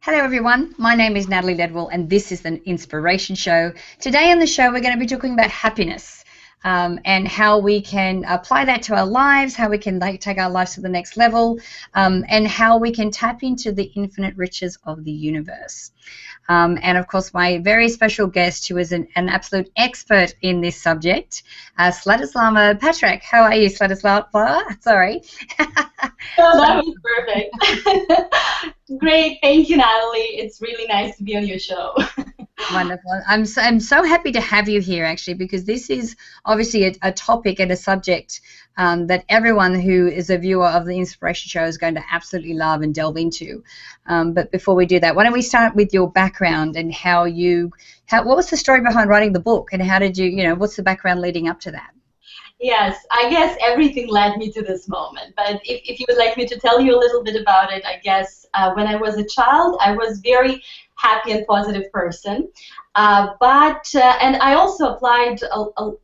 Hello everyone, my name is Natalie Ledwell and this is the Inspiration Show. Today on the show we're going to be talking about happiness and how we can apply that to our lives, how we can take our lives to the next level, and how we can tap into the infinite riches of the universe. And of course my very special guest who is an absolute expert in this subject, Zlatoslava Petrak. How are you, Zlatoslava? Sorry. Oh, that was perfect. Great, thank you, Natalie. It's really nice to be on your show. Wonderful. I'm so happy to have you here, actually, because this is obviously a topic and a subject that everyone who is a viewer of the Inspiration Show is going to absolutely love and delve into. But before we do that, why don't we start with your background and what was the story behind writing the book, and how did you, what's the background leading up to that? Yes, I guess everything led me to this moment. But if you would like me to tell you a little bit about it, I guess when I was a child, I was very happy and positive person. And I also applied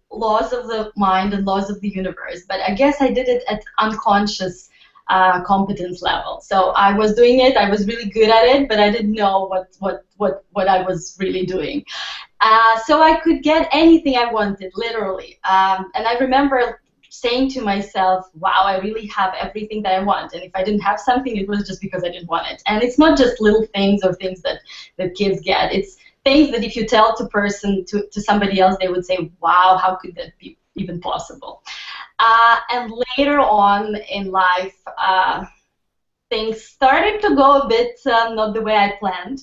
laws of the mind and laws of the universe. But I guess I did it at unconscious competence level. So I was doing it. I was really good at it, but I didn't know what I was really doing. So I could get anything I wanted, literally. And I remember saying to myself, wow, I really have everything that I want. And if I didn't have something, it was just because I didn't want it. And it's not just little things or things that kids get. It's things that if you tell to somebody else, they would say, wow, how could that be even possible? And later on in life, things started to go a bit not the way I planned.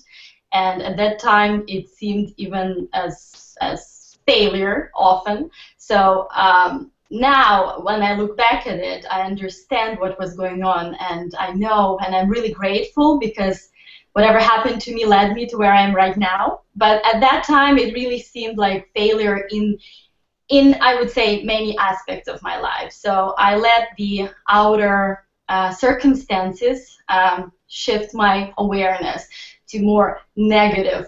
And at that time, it seemed even as failure often. So now, when I look back at it, I understand what was going on, and I know, and I'm really grateful because whatever happened to me led me to where I am right now. But at that time, it really seemed like failure in I would say, many aspects of my life. So I let the outer circumstances shift my awareness to more negative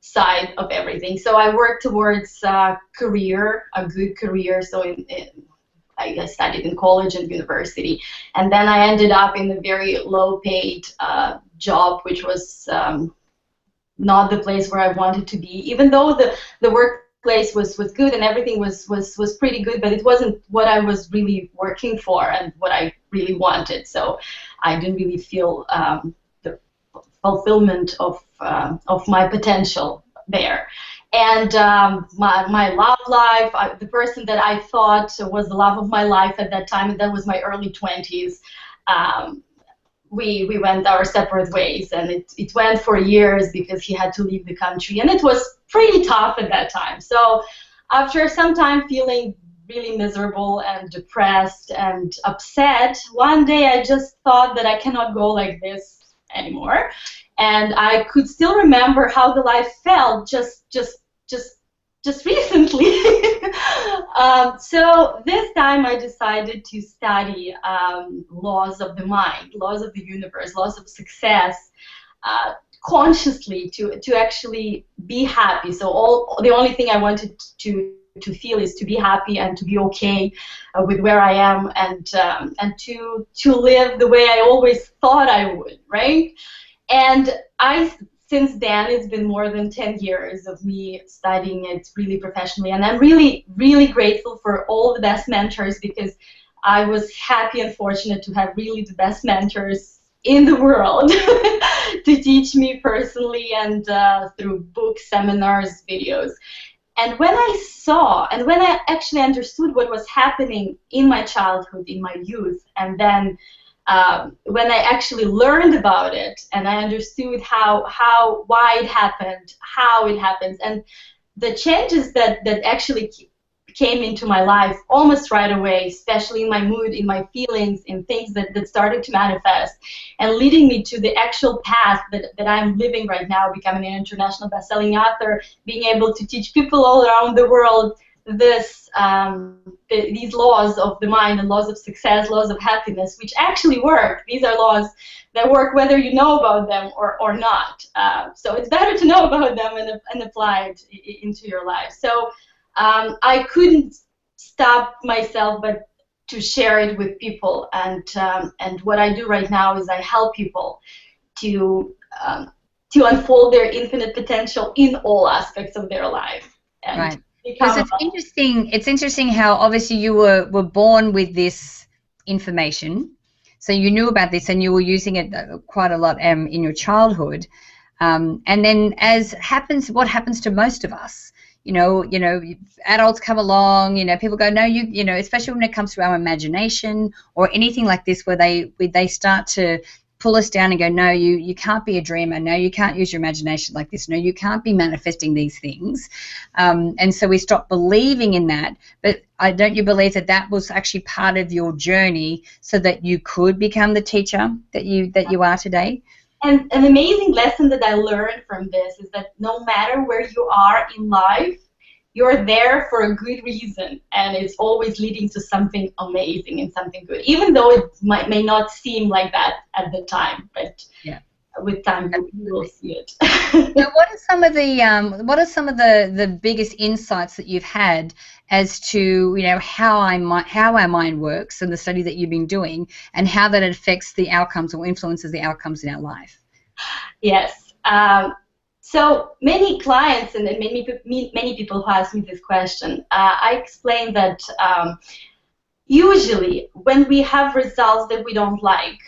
side of everything. So I worked towards a good career. So I studied in college and university, and then I ended up in a very low-paid job, which was not the place where I wanted to be. Even though the workplace was good and everything was pretty good, but it wasn't what I was really working for and what I really wanted. So I didn't really feel fulfillment of my potential there. And my love life, the person that I thought was the love of my life at that time, and that was my early 20s, we went our separate ways, and it went for years because he had to leave the country, and it was pretty tough at that time. So after some time feeling really miserable and depressed and upset, one day I just thought that I cannot go like this anymore. And I could still remember how the life felt just recently. So this time I decided to study laws of the mind, laws of the universe, laws of success, consciously to actually be happy. So the only thing I wanted to feel is to be happy and to be okay with where I am, and to live the way I always thought I would, right? And since then, it's been more than 10 years of me studying it really professionally, and I'm really, really grateful for all the best mentors, because I was happy and fortunate to have really the best mentors in the world to teach me personally and through books, seminars, videos. And when I actually understood what was happening in my childhood, in my youth, and then when I actually learned about it and I understood why it happened, how it happens, and the changes that actually came into my life almost right away, especially in my mood, in my feelings, in things that started to manifest and leading me to the actual path that I'm living right now, becoming an international best-selling author, being able to teach people all around the world these laws of the mind and laws of success, laws of happiness, which actually work. These are laws that work whether you know about them or not. So it's better to know about them and apply it into your life. So I couldn't stop myself but to share it with people. And what I do right now is I help people to to unfold their infinite potential in all aspects of their life. And right. Because it's interesting. It's interesting how obviously you were born with this information, so you knew about this and you were using it quite a lot in your childhood, and then what happens to most of us, adults come along, people go, no, especially when it comes to our imagination or anything like this, where they start to pull us down and go, no, you can't be a dreamer, no, you can't use your imagination like this, no, you can't be manifesting these things, and so we stop believing in that. But don't you believe that was actually part of your journey so that you could become the teacher that you are today? And an amazing lesson that I learned from this is that no matter where you are in life, you're there for a good reason, and it's always leading to something amazing and something good, even though it may not seem like that at the time, but yeah, with time you will see it. Now, what are some of the biggest insights that you've had as to how our mind works, and the study that you've been doing, and how that affects the outcomes or influences the outcomes in our life? Yes. So many clients and many people who ask me this question, I explain that usually when we have results that we don't like,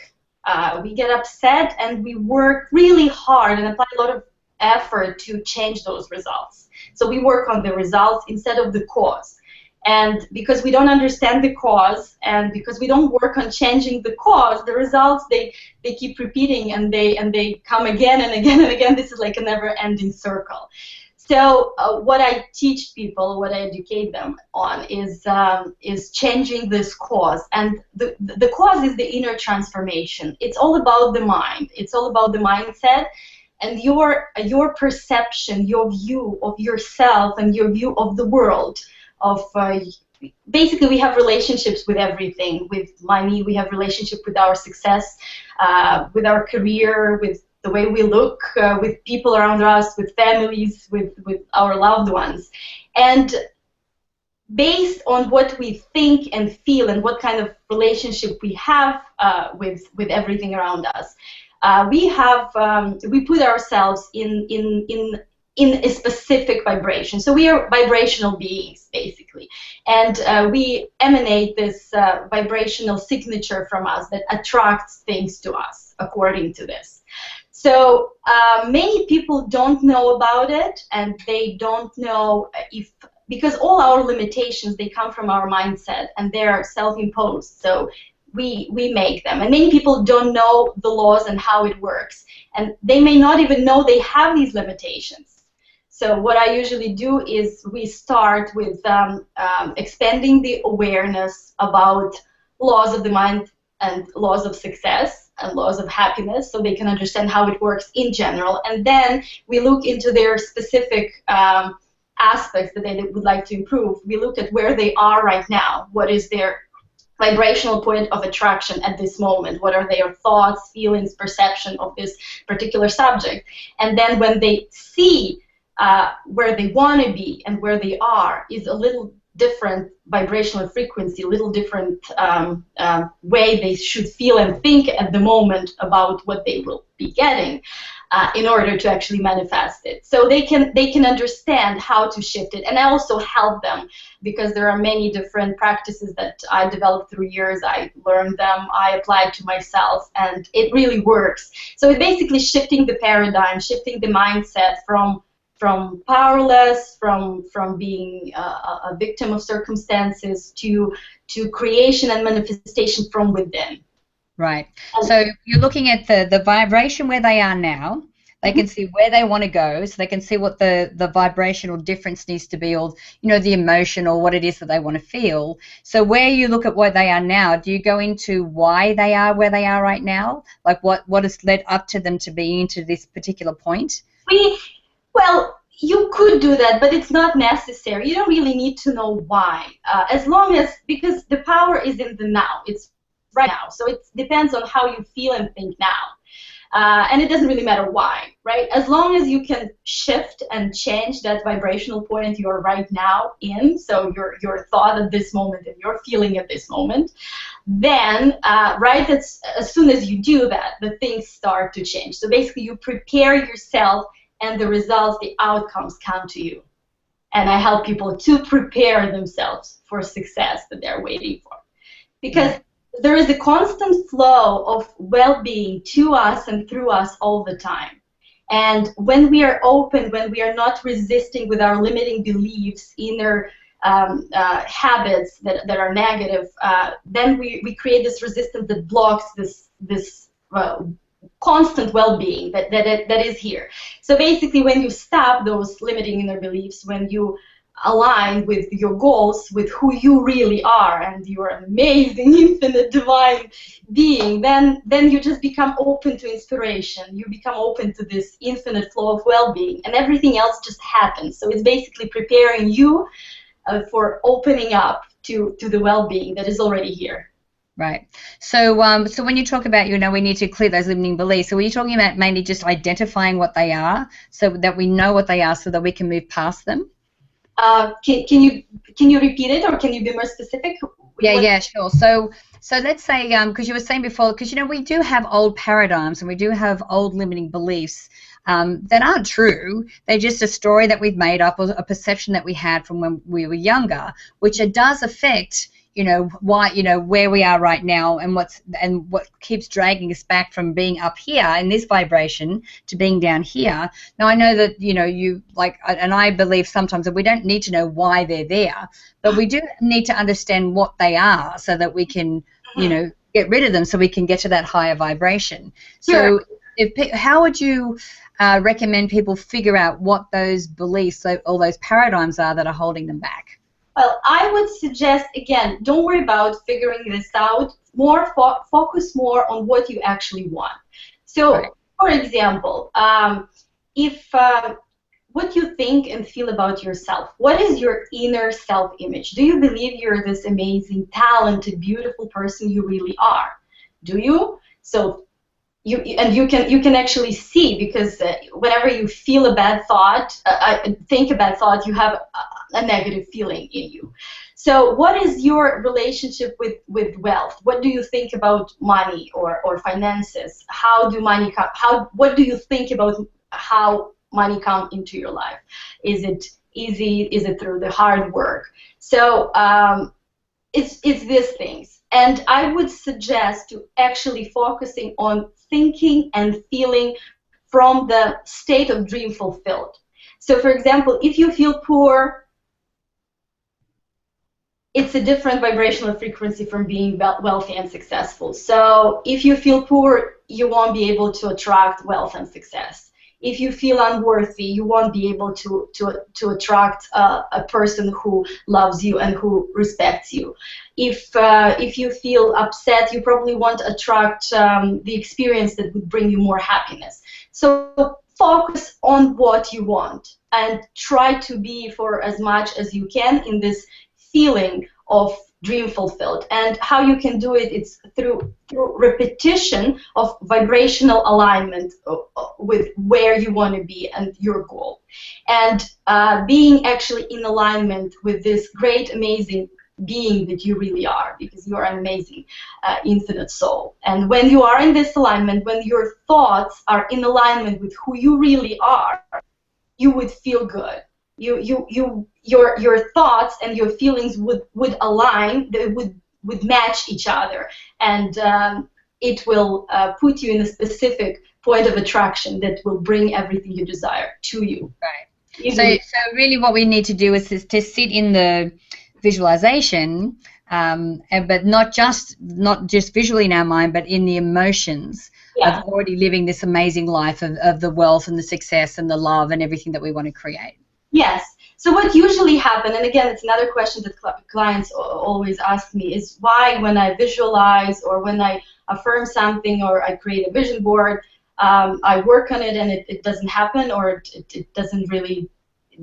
we get upset and we work really hard and apply a lot of effort to change those results. So we work on the results instead of the cause. And because we don't understand the cause, and because we don't work on changing the cause, the results, they keep repeating, and they come again and again and again. This is like a never-ending circle. So what I teach people, what I educate them on, is changing this cause. And the cause is the inner transformation. It's all about the mind. It's all about the mindset and your perception, your view of yourself, and your view of the world. Basically, we have relationships with everything. With money, we have relationship with our success, with our career, with the way we look, with people around us, with families, with our loved ones. And based on what we think and feel and what kind of relationship we have with everything around us, we put ourselves in a specific vibration. So we are vibrational beings, basically. And we emanate this vibrational signature from us that attracts things to us, according to this. So many people don't know about it, and they don't know because all our limitations, they come from our mindset, and they're self-imposed. So we make them. And many people don't know the laws and how it works. And they may not even know they have these limitations. So what I usually do is we start with expanding the awareness about laws of the mind and laws of success and laws of happiness, so they can understand how it works in general. And then we look into their specific aspects that they would like to improve. We look at where they are right now. What is their vibrational point of attraction at this moment? What are their thoughts, feelings, perception of this particular subject? And then when they see where they want to be and where they are is a little different vibrational frequency, a little different way they should feel and think at the moment about what they will be getting in order to actually manifest it. So they can understand how to shift it. And I also help them because there are many different practices that I developed through years. I learned them, I applied to myself, and it really works. So it's basically shifting the paradigm, shifting the mindset from powerless, from being a victim of circumstances to creation and manifestation from within. Right. So you're looking at the vibration where they are now. They can see where they want to go, so they can see what the vibrational difference needs to be, or the emotion, or what it is that they want to feel. So where you look at where they are now, do you go into why they are where they are right now? Like what has led up to them to be into this particular point? Well, you could do that, but it's not necessary. You don't really need to know why, because the power is in the now. It's right now. So it depends on how you feel and think now. And it doesn't really matter why, right? As long as you can shift and change that vibrational point you're right now in, so your thought at this moment and your feeling at this moment, then right as soon as you do that, the things start to change. So basically you prepare yourself and the results, the outcomes come to you. And I help people to prepare themselves for success that they're waiting for. Because there is a constant flow of well-being to us and through us all the time. And when we are open, when we are not resisting with our limiting beliefs, inner habits that are negative, then we create this resistance that blocks this constant well-being that is here. So basically, when you stop those limiting inner beliefs, when you align with your goals, with who you really are, and you are an amazing, infinite, divine being, then you just become open to inspiration. You become open to this infinite flow of well-being, and everything else just happens. So it's basically preparing you for opening up to the well-being that is already here. Right. So so when you talk about, we need to clear those limiting beliefs, so are you talking about mainly just identifying what they are so that we know what they are so that we can move past them? Can you repeat it, or can you be more specific? Yeah, sure. So let's say, because you were saying before, because we do have old paradigms and we do have old limiting beliefs that aren't true. They're just a story that we've made up, or a perception that we had from when we were younger, which it does affect why, where we are right now, and what keeps dragging us back from being up here in this vibration to being down here. Now I know that you and I believe sometimes that we don't need to know why they're there, but we do need to understand what they are so that we can get rid of them, so we can get to that higher vibration. Sure. So how would you recommend people figure out what those beliefs, all those paradigms are that are holding them back? Well, I would suggest, again, don't worry about figuring this out. Focus more on what you actually want. So, right. For example, if what you think and feel about yourself, what is your inner self-image? Do you believe you're this amazing, talented, beautiful person you really are? Do you? So you can actually see, because whenever you feel a bad thought, think a bad thought, you have a negative feeling in you. So what is your relationship with wealth? What do you think about money or finances? How do money come? What do you think about how money comes into your life? Is it easy? Is it through the hard work? So it's these things. And I would suggest to actually focusing on thinking and feeling from the state of dream fulfilled. So for example, if you feel poor, it's a different vibrational frequency from being wealthy and successful. So if you feel poor, you won't be able to attract wealth and success. If you feel unworthy, you won't be able to attract a person who loves you and who respects you. If you feel upset, you probably won't attract the experience that would bring you more happiness. So focus on what you want and try to be, for as much as you can, in this feeling of dream fulfilled. And how you can do it, it's through repetition of vibrational alignment with where you want to be and your goal, and being actually in alignment with this great, amazing being that you really are, because you are an amazing infinite soul. And when you are in this alignment, when your thoughts are in alignment with who you really are, you would feel good. Your thoughts and your feelings would align. They would match each other, and it will put you in a specific point of attraction that will bring everything you desire to you. Right. So really, what we need to do is to sit in the visualization, but not just visually in our mind, but in the emotions of already living this amazing life of the wealth and the success and the love and everything that we want to create. Yes. So what usually happens, and again, it's another question that clients always ask me, is why when I visualize or when I affirm something or I create a vision board, I work on it and it doesn't happen, or it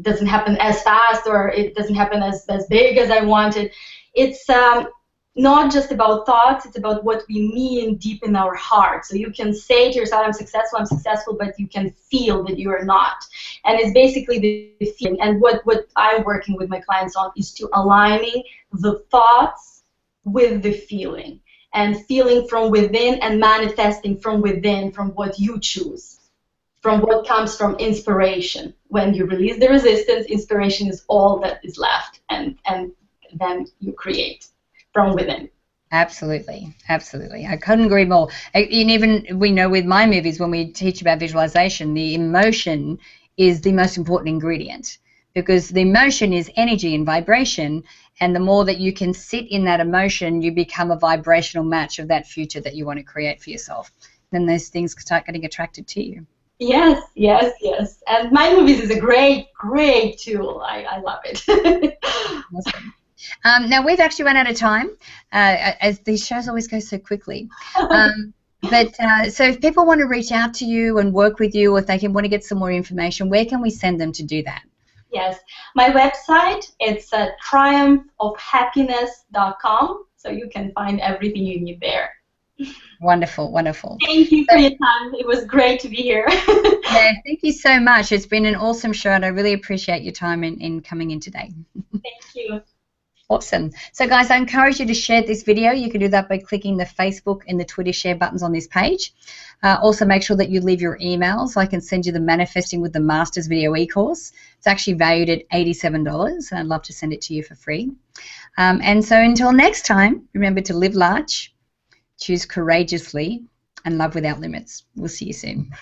doesn't happen as fast, or it doesn't happen as big as I wanted. It's not just about thoughts, it's about what we mean deep in our heart. So you can say to yourself, I'm successful, but you can feel that you are not. And it's basically the feeling. And what I'm working with my clients on is to aligning the thoughts with the feeling, and feeling from within and manifesting from within, from what you choose, from what comes from inspiration. When you release the resistance, inspiration is all that is left, and then you create from within. Absolutely, absolutely. I couldn't agree more. And even we know with my movies, when we teach about visualization, the emotion is the most important ingredient, because the emotion is energy and vibration, and the more that you can sit in that emotion, you become a vibrational match of that future that you want to create for yourself. Then those things start getting attracted to you. Yes, yes, yes. And my movies is a great, great tool. I love it. Awesome. Now, we've actually run out of time, as these shows always go so quickly. So if people want to reach out to you and work with you, or if they want to get some more information, where can we send them to do that? Yes, my website, it's triumphofhappiness.com, so you can find everything you need there. Wonderful, wonderful. Thank you for your time. It was great to be here. Yeah, thank you so much. It's been an awesome show, and I really appreciate your time in coming in today. Thank you. Awesome. So guys, I encourage you to share this video. You can do that by clicking the Facebook and the Twitter share buttons on this page. Also make sure that you leave your email so I can send you the Manifesting with the Masters video e-course. It's actually valued at $87, and I'd love to send it to you for free. And so until next time, remember to live large, choose courageously, and love without limits. We'll see you soon.